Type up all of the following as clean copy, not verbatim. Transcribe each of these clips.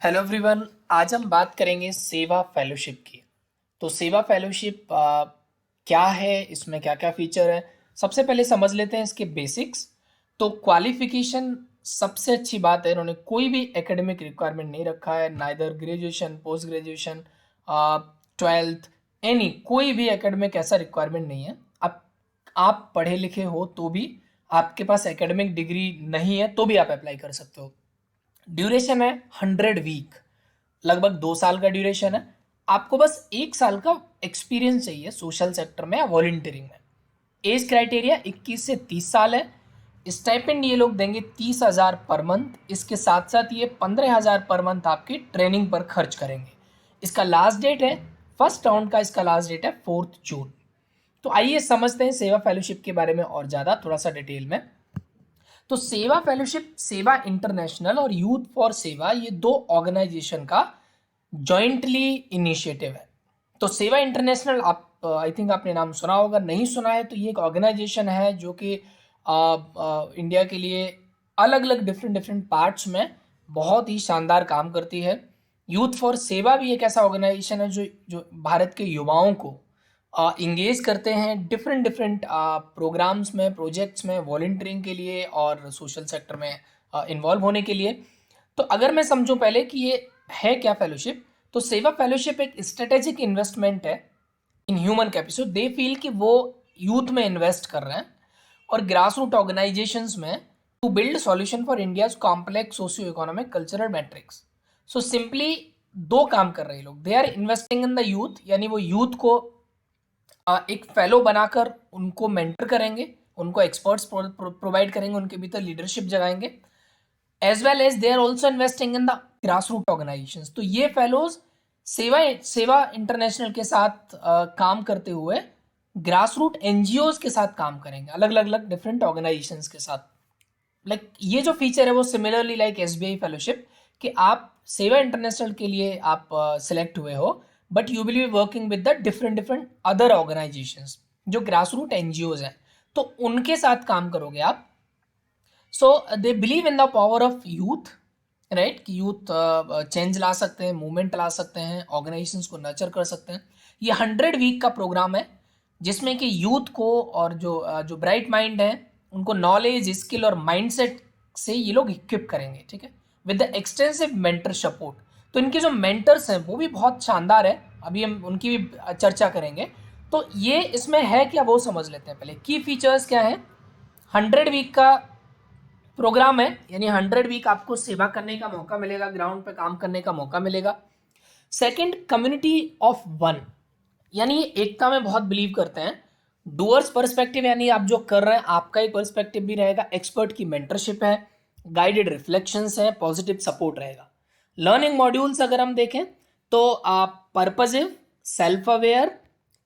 Hello everyone. आज हम बात करेंगे सेवा फेलोशिप की। तो सेवा फेलोशिप क्या है, इसमें क्या क्या फीचर है, सबसे पहले समझ लेते हैं इसके बेसिक्स। तो क्वालिफिकेशन सबसे अच्छी बात है, इन्होंने कोई भी एकेडमिक रिक्वायरमेंट नहीं रखा है, neither graduation, post graduation, 12th, any कोई भी एकेडमिक ऐसा रिक्वायरमेंट नहीं है। आप पढ़े लिखे हो तो भी, आपके पास एकेडमिक डिग्री नहीं है तो भी आप अप्लाई कर सकते हो। ड्यूरेशन है 100 वीक, लगभग 2 साल का ड्यूरेशन है। आपको बस 1 साल का एक्सपीरियंस चाहिए सोशल सेक्टर में या वॉलंटियरिंग में। एज क्राइटेरिया 21 से 30 साल है। स्टाइपेंड ये लोग देंगे 30,000 पर मंथ। इसके साथ साथ ये 15,000 पर मंथ आपकी ट्रेनिंग पर खर्च करेंगे। इसका लास्ट डेट है, फर्स्ट राउंड का इसका लास्ट डेट है 4 जून। तो आइए समझते हैं सेवा फेलोशिप के बारे में और ज़्यादा थोड़ा सा डिटेल में। तो सेवा फेलोशिप, सेवा इंटरनेशनल और यूथ फॉर सेवा, ये दो ऑर्गेनाइजेशन का जॉइंटली इनिशिएटिव है। तो सेवा इंटरनेशनल, आप आई थिंक आपने नाम सुना होगा, नहीं सुना है तो ये एक ऑर्गेनाइजेशन है जो कि इंडिया के लिए अलग अलग डिफरेंट डिफरेंट पार्ट्स में बहुत ही शानदार काम करती है। यूथ फॉर सेवा भी एक ऐसा ऑर्गेनाइजेशन है जो जो भारत के युवाओं को इंगेज करते हैं डिफरेंट डिफरेंट प्रोग्राम्स में, प्रोजेक्ट्स में, वॉलंटियरिंग के लिए और सोशल सेक्टर में इन्वॉल्व होने के लिए। तो अगर मैं समझूं पहले कि ये है क्या फेलोशिप, तो सेवा फेलोशिप एक स्ट्रेटेजिक इन्वेस्टमेंट है in human capital. They feel कि वो यूथ में इन्वेस्ट कर रहे हैं और ग्रास रूट ऑर्गेनाइजेशंस में to build solution for India's complex socio economic cultural matrix. So simply दो काम कर रहे हैं लोग। They are investing in the youth, यानी वो यूथ को एक फेलो बनाकर उनको मेंटर करेंगे, उनको एक्सपर्ट्स प्रोवाइड करेंगे, उनके भीतर लीडरशिप जगाएंगे। As well as they are also investing in the grass root organisation. तो ये फेलोज सेवा सेवा इंटरनेशनल के साथ काम करते हुए ग्रास रूट एनजीओज के साथ काम करेंगे, अलग अलग अलग डिफरेंट ऑर्गेनाइजेशन के साथ। लाइक ये जो फीचर है वो सिमिलरली लाइक एसबीआई फेलोशिप, कि आप सेवा इंटरनेशनल के लिए आप सिलेक्ट हुए हो, but you will be working with the different different other organisations जो ग्रास रूट एनजीओज हैं, तो उनके साथ काम करोगे आप। So they believe in the power of youth, right, कि यूथ चेंज ला सकते हैं, मूवमेंट ला सकते हैं, ऑर्गेनाइजेशंस को नर्चर कर सकते हैं। ये 100 वीक का प्रोग्राम है जिसमें कि यूथ को और जो ब्राइट माइंड है उनको नॉलेज, स्किल और माइंडसेट से ये लोग इक्विप करेंगे, ठीक है, with the extensive mentor support. तो इनके जो मेंटर्स हैं वो भी बहुत शानदार है, अभी हम उनकी भी चर्चा करेंगे। तो ये इसमें है क्या वो समझ लेते हैं। पहले की फीचर्स क्या है। 100 वीक का प्रोग्राम है, यानी 100 वीक आपको सेवा करने का मौका मिलेगा, ग्राउंड पे काम करने का मौका मिलेगा। सेकंड, कम्युनिटी ऑफ वन, यानी ये एकता में बहुत बिलीव करते हैं। डूअर्स पर्सपेक्टिव, यानी आप जो कर रहे हैं आपका ही पर्सपेक्टिव भी रहेगा, एक्सपर्ट की मेंटरशिप है, गाइडेड रिफ्लेक्शंस है, पॉजिटिव सपोर्ट रहेगा। लर्निंग मॉड्यूल्स अगर हम देखें तो आप purposive, self aware,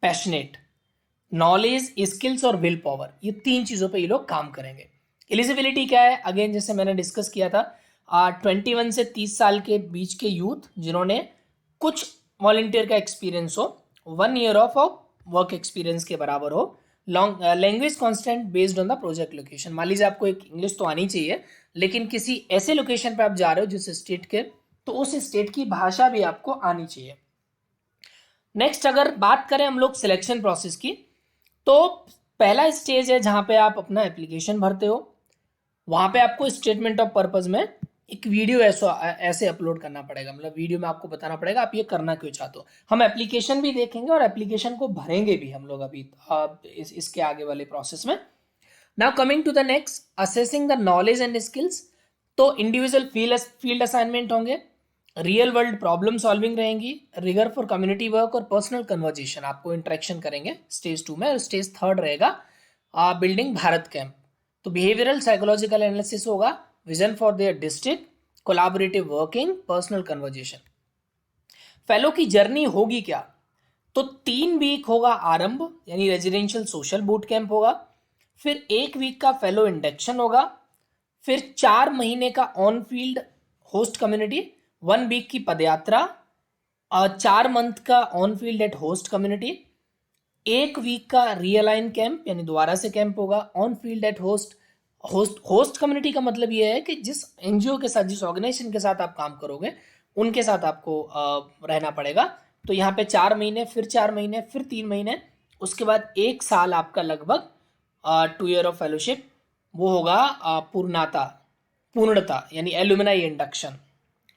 passionate, knowledge, skills और विल पावर, ये 3 चीज़ों पे ये लोग काम करेंगे। एलिजिबिलिटी क्या है, अगेन जैसे मैंने डिस्कस किया था, 21 से 30 साल के बीच के यूथ जिन्होंने कुछ वॉलंटियर का एक्सपीरियंस हो, 1 ईयर ऑफ वर्क एक्सपीरियंस के बराबर हो, long language constant based on the project location. मान लीजिए आपको एक इंग्लिश तो आनी चाहिए, लेकिन किसी ऐसे लोकेशन पे आप जा रहे हो जिस स्टेट के, तो उस स्टेट की भाषा भी आपको आनी चाहिए। नेक्स्ट अगर बात करें हम लोग सिलेक्शन प्रोसेस की, तो पहला स्टेज है जहां पे आप अपना एप्लीकेशन भरते हो। वहां पे आपको स्टेटमेंट ऑफ पर्पस में एक वीडियो ऐसे अपलोड करना पड़ेगा, मतलब वीडियो में आपको बताना पड़ेगा आप ये करना क्यों चाहते हो। हम एप्लीकेशन भी देखेंगे और एप्लीकेशन को भरेंगे भी हम लोग अभी इसके आगे वाले प्रोसेस में। Now coming to the next, assessing the knowledge and skills. तो इंडिविजुअल फील्ड असाइनमेंट होंगे, रियल वर्ल्ड प्रॉब्लम सॉल्विंग रहेंगी, रिगर फॉर कम्युनिटी वर्क और पर्सनल कन्वर्जेशन, आपको इंटरेक्शन करेंगे स्टेज 2 में। और स्टेज 3 रहेगा बिल्डिंग भारत कैंप। तो बिहेवियरल साइकोलॉजिकल एनालिसिस होगा, vision for their district, collaborative working, personal conversation. Fellow की जर्नी होगी क्या, तो 3 वीक होगा आरंभ, यानी रेजिडेंशियल सोशल बूट कैंप होगा, फिर 1 वीक का फेलो इंडक्शन होगा, फिर 4 महीने का on field host community, 1 week की पदयात्रा, 4 मंथ का on field at host community, 1 week का रियलाइन कैंप, यानी दोबारा से कैंप होगा on field at host community का मतलब ये है कि जिस एनजीओ के साथ, जिस ऑर्गेनाइजेशन के साथ आप काम करोगे उनके साथ आपको रहना पड़ेगा। तो यहाँ पे 4 महीने, फिर 4 महीने, फिर 3 महीने, उसके बाद 1 साल आपका लगभग 2 ईयर ऑफ फेलोशिप वो होगा पूर्णता यानी एलुमनाई इंडक्शन,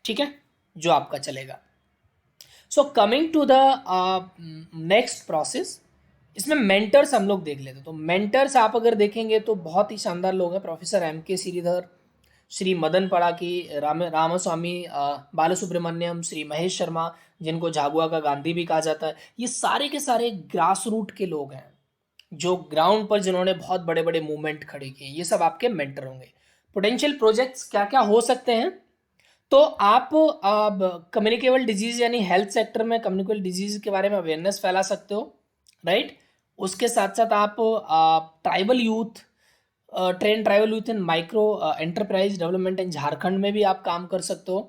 ठीक है, जो आपका चलेगा। So coming to the next process, इसमें मेंटर्स हम लोग देख लेते हैं। तो मेंटर्स आप अगर देखेंगे तो बहुत ही शानदार लोग हैं। Professor M.K. श्रीधर, श्री मदन पड़ाकी, रामास्वामी बालसुब्रमण्यम, श्री महेश शर्मा, जिनको झाबुआ का गांधी भी कहा जाता है, ये सारे के सारे ग्रास रूट के लोग हैं, जो ग्राउंड पर जिन्होंने बहुत बड़े बड़े मूवमेंट खड़े किए, ये सब आपके मेंटर होंगे। पोटेंशियल प्रोजेक्ट्स क्या क्या हो सकते हैं? तो आप कम्युनिकेबल डिजीज यानी हेल्थ सेक्टर में कम्युनिकेबल डिजीज के बारे में अवेयरनेस फैला सकते हो, राइट। उसके साथ साथ आप tribal youth, train tribal youth in micro enterprise development in Jharkhand में भी आप काम कर सकते हो,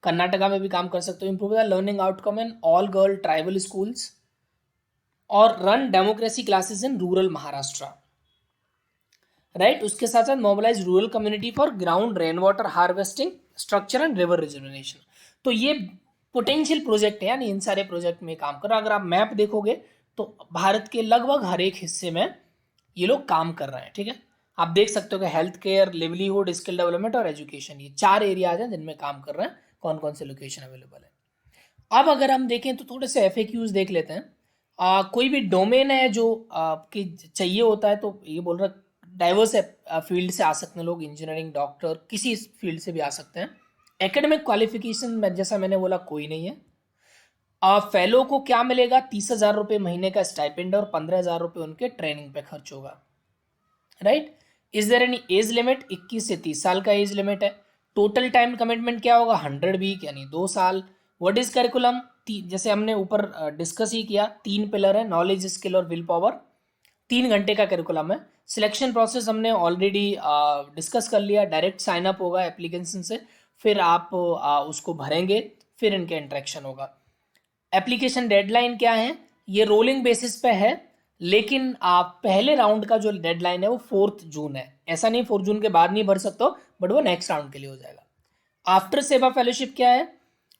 कर्नाटका में भी काम कर सकते हो। Improve the learning outcome in all girl tribal schools, और run democracy classes in rural Maharashtra, right. उसके साथ साथ mobilise rural community for ground rain water harvesting structure and river reservation. तो ये पोटेंशियल प्रोजेक्ट है, यानी इन सारे प्रोजेक्ट में काम कर रहा है। अगर आप मैप देखोगे तो भारत के लगभग हर एक हिस्से में ये लोग काम कर रहे हैं, ठीक है। आप देख सकते हो कि health care, livelihood, skill development और एजुकेशन, ये 4 एरियाज हैं जिनमें काम कर रहे हैं। कौन कौन से लोकेशन अवेलेबल है? अब अगर हम देखें तो थोड़े से FAQs देख लेते हैं। कोई भी डोमेन है जो कि चाहिए होता है, तो ये बोल रहा डाइवर्स फील्ड से आ सकते हैं लोग, इंजीनियरिंग, डॉक्टर, किसी फील्ड से भी आ सकते हैं। एकेडमिक क्वालिफिकेशन में जैसा मैंने बोला कोई नहीं है। फेलो को क्या मिलेगा? 30,000 रुपये महीने का स्टाइपेंड और 15,000 रुपये उनके ट्रेनिंग पे खर्च होगा, right. Is there any age limit? 21 से 30 साल का एज लिमिट है। टोटल टाइम कमिटमेंट क्या होगा? 100 वीक यानी 2 साल। What is curriculum? जैसे हमने ऊपर डिस्कस ही किया, 3 पिलर है, नॉलेज, स्किल और विल पावर। 3 घंटे का करिकुलम है। सिलेक्शन प्रोसेस हमने ऑलरेडी डिस्कस कर लिया। डायरेक्ट साइन अप होगा एप्लीकेशन से, फिर आप उसको भरेंगे, फिर इनके इंटरेक्शन होगा। एप्लीकेशन डेडलाइन क्या है? ये रोलिंग बेसिस पे है, लेकिन आप पहले राउंड का जो डेडलाइन है वो 4 जून है। ऐसा नहीं 4 जून के बाद नहीं भर सकते हो, बट वो नेक्स्ट राउंड के लिए हो जाएगा। आफ्टर सेवा फेलोशिप क्या है?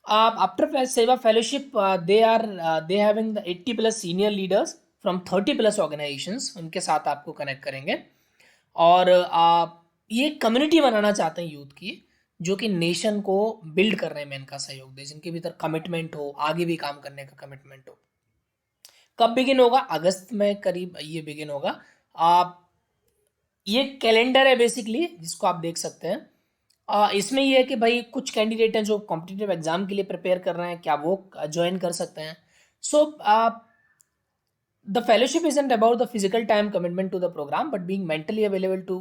आप आफ्टर सेवा fellowship they having the 80+ senior leaders from 30+ organisations, उनके साथ आपको कनेक्ट करेंगे। और आप ये कम्युनिटी बनाना चाहते हैं यूथ की, जो कि नेशन को बिल्ड करने में इनका सहयोग दे, जिनके भीतर कमिटमेंट हो, आगे भी काम करने का कमिटमेंट हो। कब बिगिन होगा? अगस्त में करीब ये बिगिन होगा। आप ये कैलेंडर है बेसिकली, जिसको आप देख सकते हैं। इसमें ये है कि भाई कुछ कैंडिडेट हैं जो कॉम्पिटिटिव एग्जाम के लिए प्रिपेयर कर रहे हैं, क्या वो ज्वाइन कर सकते हैं? So the fellowship isn't about the physical time commitment to the program, but being mentally available to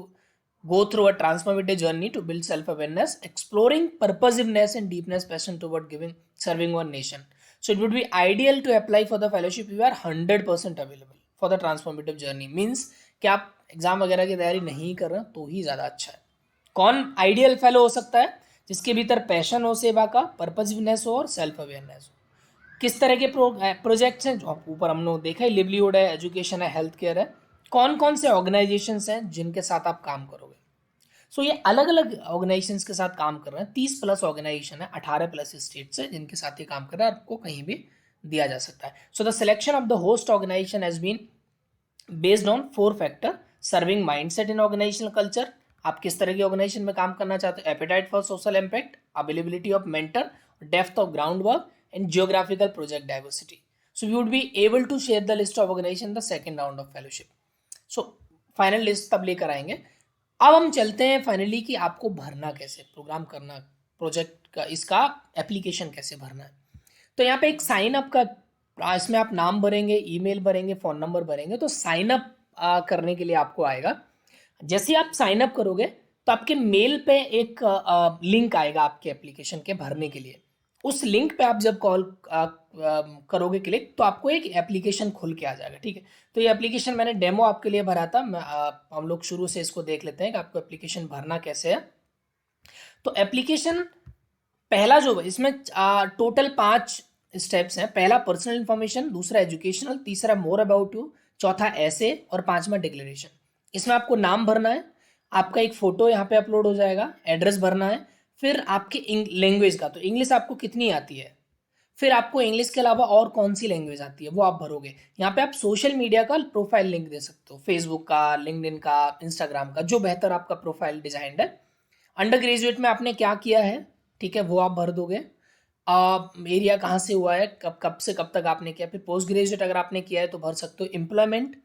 go through a transformative journey to build self-awareness, exploring purposiveness and deepness passion toward giving, serving one nation. So it would be ideal to apply for the fellowship if you are 100% available for the transformative journey. Means कि आप exam वगैरह की तैयारी नहीं कर रहे तो ही ज़्यादा अच्छा है। कौन आइडियल फेलो हो सकता है? जिसके भीतर पैशन हो सेवा का, पर्पजिवनेस हो और सेल्फ अवेयरनेस हो। किस तरह के प्रोजेक्ट्स हैं? जो ऊपर हमने देखा है, लिवलीहुड है, एजुकेशन है, हेल्थ केयर है। कौन कौन से ऑर्गेनाइजेशंस हैं जिनके साथ आप काम करोगे? सो ये अलग अलग ऑर्गेनाइजेशंस के साथ काम कर रहे हैं। 30+ ऑर्गेनाइजेशन है, 18+ स्टेट्स है जिनके साथ ये काम कर रहा है, आपको कहीं भी दिया जा सकता है। So the selection of the host organisation has been based on 4 factor: serving mindset in organisational culture, आप किस तरह की ऑर्गेनाइजेशन में काम करना चाहते हो, appetite for social impact, availability of mentor, depth of ground work and geographical project diversity. So we would be able to share the list of organisation the second round of fellowship. So final list तब लेकर आएंगे। अब हम चलते हैं finally कि आपको भरना कैसे, प्रोग्राम करना, प्रोजेक्ट का, इसका एप्लीकेशन कैसे भरना है। तो यहाँ पे एक साइन अप का, इसमें आप नाम भरेंगे, ईमेल भरेंगे, फ़ोन नंबर भरेंगे, तो साइन अप करने के लिए आपको आएगा। जैसे ही आप साइन अप करोगे तो आपके मेल पे एक लिंक आएगा आपके एप्लीकेशन के भरने के लिए। उस लिंक पे आप जब कॉल करोगे क्लिक, तो आपको एक एप्लीकेशन खुल के आ जाएगा, ठीक है। तो ये एप्लीकेशन मैंने डेमो आपके लिए भरा था। हम लोग शुरू से इसको देख लेते हैं कि आपको एप्लीकेशन भरना कैसे है। तो एप्लीकेशन पहला जो है, इसमें टोटल 5 स्टेप्स हैं। पहला पर्सनल इन्फॉर्मेशन, दूसरा एजुकेशनल, तीसरा मोर अबाउट यू, चौथा ऐसे और 5वां डिक्लेरेशन। इसमें आपको नाम भरना है, आपका एक फोटो यहाँ पे अपलोड हो जाएगा, एड्रेस भरना है, फिर आपके लैंग्वेज का, तो इंग्लिश आपको कितनी आती है, फिर आपको इंग्लिश के अलावा और कौन सी लैंग्वेज आती है वो आप भरोगे। यहाँ पे आप सोशल मीडिया का प्रोफाइल लिंक दे सकते हो, फेसबुक का, लिंक्डइन का, इंस्टाग्राम का, जो बेहतर आपका प्रोफाइल डिजाइंड है। अंडर ग्रेजुएट में आपने क्या किया है, ठीक है, वो आप भर दोगे। एरिया कहाँ से हुआ है, कब कब से कब तक आपने किया। फिर पोस्ट ग्रेजुएट अगर आपने किया है तो भर सकते हो एम्प्लॉयमेंट,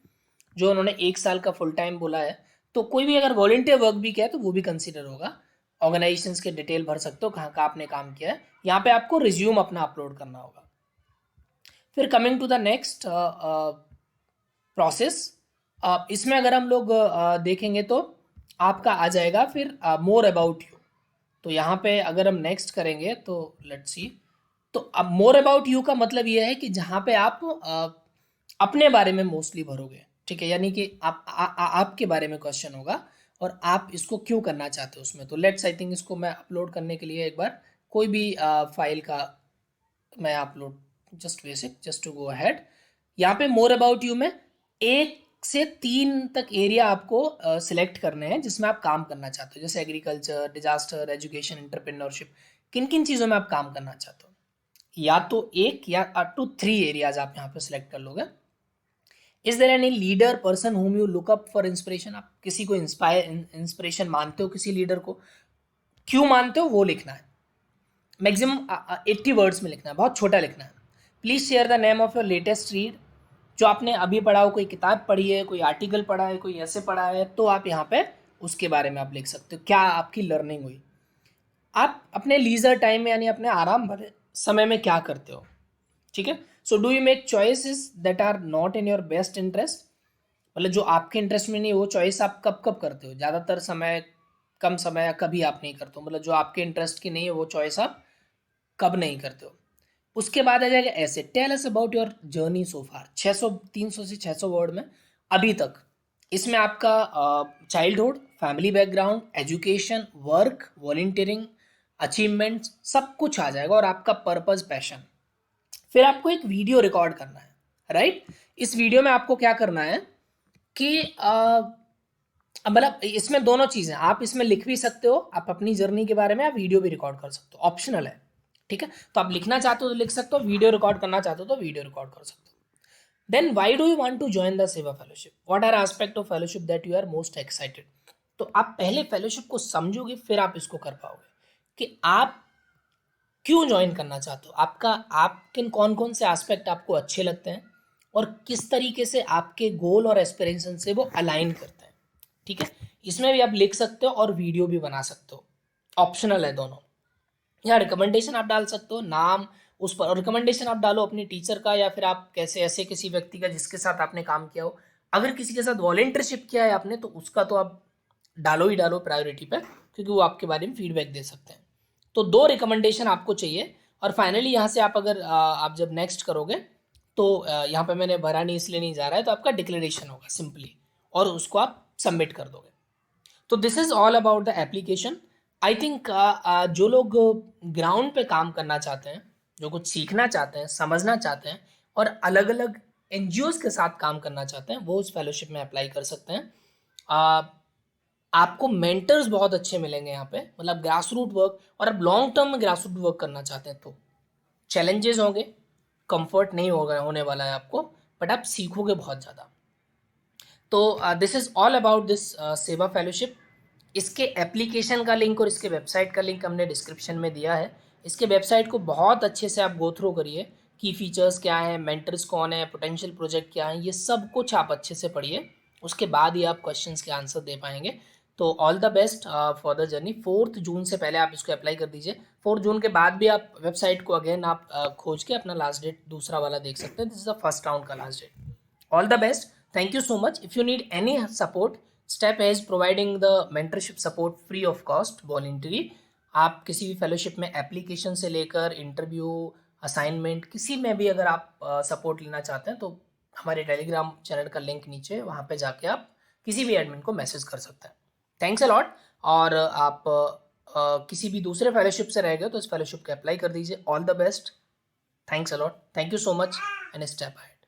जो उन्होंने 1 साल का फुल टाइम बोला है। तो कोई भी अगर वॉलंटियर वर्क भी किया है तो वो भी कंसिडर होगा। ऑर्गेनाइजेशंस के डिटेल भर सकते हो, कहाँ कहाँ आपने काम किया है। यहाँ पे आपको रिज्यूम अपना अपलोड करना होगा। फिर coming to the next process, इसमें अगर हम लोग देखेंगे तो आपका आ जाएगा फिर मोर अबाउट यू। तो यहाँ पे अगर हम नेक्स्ट करेंगे तो लेट्स सी, तो अब मोर अबाउट यू का मतलब ये है कि जहाँ पे आप अपने बारे में मोस्टली भरोगे, ठीक है, यानी कि आपके बारे में क्वेश्चन होगा और आप इसको क्यों करना चाहते हो उसमें। तो लेट्स, आई थिंक इसको मैं अपलोड करने के लिए एक बार कोई भी फाइल का मैं upload, just basic, just to go ahead. यहाँ पे मोर अबाउट यू में 1 से 3 तक एरिया आपको सिलेक्ट करने हैं जिसमें आप काम करना चाहते हो, जैसे एग्रीकल्चर, डिजास्टर, एजुकेशन, एंटरप्रेन्योरशिप, किन किन चीज़ों में आप काम करना चाहते हो। या तो 1 या अप टू 3 एरियाज आप यहाँ पे सिलेक्ट कर लोगे। Is there any leader person whom you look up for inspiration, आप किसी को इंस्पिरेशन मानते हो, किसी लीडर को, क्यों मानते हो वो लिखना है। मैक्सिमम 80 वर्ड्स में लिखना है, बहुत छोटा लिखना है। Please share the name of your latest read, जो आपने अभी पढ़ा हो, कोई किताब पढ़ी है, कोई आर्टिकल पढ़ा है, कोई ऐसे पढ़ा है, तो आप यहाँ पे उसके बारे में आप लिख सकते हो, क्या आपकी लर्निंग हुई। आप अपने लीजर टाइम में यानी अपने आराम भरे समय में क्या करते हो, ठीक है। So do you make choices that are not in your best interest, मतलब जो आपके इंटरेस्ट में नहीं, वो चॉइस आप कब कब करते हो, ज़्यादातर समय, कम समय, या कभी आप नहीं करते हो, मतलब जो आपके इंटरेस्ट की नहीं है वो चॉइस आप कब नहीं करते हो। उसके बाद आ जाएगा ऐसे, tell us about your journey so far, 300 से 600 वर्ड में अभी तक। इसमें आपका childhood, family background, education, work, volunteering, achievements, सब कुछ आ जाएगा, और आपका पर्पस, पैशन। फिर आपको एक वीडियो रिकॉर्ड करना है, राइट। इस वीडियो में आपको क्या करना है कि मतलब इसमें दोनों चीज़ें, आप इसमें लिख भी सकते हो, आप अपनी जर्नी के बारे में आप वीडियो भी रिकॉर्ड कर सकते हो, ऑप्शनल है, ठीक है। तो आप लिखना चाहते हो तो लिख सकते हो, वीडियो रिकॉर्ड करना चाहते हो तो वीडियो रिकॉर्ड कर सकते हो। Then why do you want to join the Seva fellowship, what are aspect of fellowship that you are most excited. तो आप पहले फेलोशिप को समझोगे, फिर आप इसको कर पाओगे कि आप क्यों ज्वाइन करना चाहते हो, आपका, आप किन कौन कौन से एस्पेक्ट आपको अच्छे लगते हैं, और किस तरीके से आपके गोल और एस्पिरेशन से वो अलाइन करते हैं, ठीक है। इसमें भी आप लिख सकते हो और वीडियो भी बना सकते हो, ऑप्शनल है दोनों। यहाँ रिकमेंडेशन आप डाल सकते हो, नाम उस पर, और रिकमेंडेशन आप डालो अपने टीचर का, या फिर आप कैसे ऐसे किसी व्यक्ति का जिसके साथ आपने काम किया हो। अगर किसी के साथ वॉलेंटियरशिप किया है आपने तो उसका तो आप डालो ही डालो प्रायोरिटी पे, क्योंकि वो आपके बारे में फीडबैक दे सकते हैं। तो 2 रिकमेंडेशन आपको चाहिए। और फाइनली यहाँ से आप अगर आप जब नेक्स्ट करोगे तो यहाँ पे मैंने भरा नहीं इसलिए नहीं जा रहा है, तो आपका डिक्लेरेशन होगा सिंपली, और उसको आप सबमिट कर दोगे। तो this is all about the application. I think जो लोग ग्राउंड पे काम करना चाहते हैं, जो कुछ सीखना चाहते हैं, समझना चाहते हैं, और अलग अलग एनजीओज के साथ काम करना चाहते हैं, वो उस फेलोशिप में अप्लाई कर सकते हैं। आपको मेंटर्स बहुत अच्छे मिलेंगे यहाँ पे, मतलब ग्रास रूट वर्क, और आप लॉन्ग टर्म में ग्रास रूट वर्क करना चाहते हैं तो चैलेंजेस होंगे, कंफर्ट नहीं होगा, होने वाला है आपको, बट आप सीखोगे बहुत ज़्यादा। तो this is all about this सेवा फेलोशिप। इसके एप्लीकेशन का लिंक और इसके वेबसाइट का लिंक हमने डिस्क्रिप्शन में दिया है। इसके वेबसाइट को बहुत अच्छे से आप गो थ्रू करिए, की फीचर्स क्या हैं, मेंटर्स कौन है, पोटेंशियल प्रोजेक्ट क्या है, ये सब कुछ आप अच्छे से पढ़िए, उसके बाद ही आप क्वेश्चंस के आंसर दे पाएंगे। तो all the best for the journey. 4 जून से पहले आप इसको अप्लाई कर दीजिए। 4 जून के बाद भी आप वेबसाइट को अगेन आप खोज के अपना लास्ट डेट दूसरा वाला देख सकते हैं। This is the first round का last date. All the best. Thank you so much. If you need any support, STEP is providing the mentorship support free of cost, voluntary. आप किसी भी fellowship में एप्लीकेशन से लेकर interview, assignment, किसी में भी अगर आप सपोर्ट लेना चाहते हैं तो हमारे टेलीग्राम चैनल का लिंक नीचे है, वहाँ पे जाके आप किसी भी एडमिन को मैसेज कर सकते हैं। Thanks a lot. और आप किसी भी दूसरे फेलोशिप से रह गए तो इस फेलोशिप को अप्लाई कर दीजिए। All the best. Thanks a lot. Thank you so much and step ahead.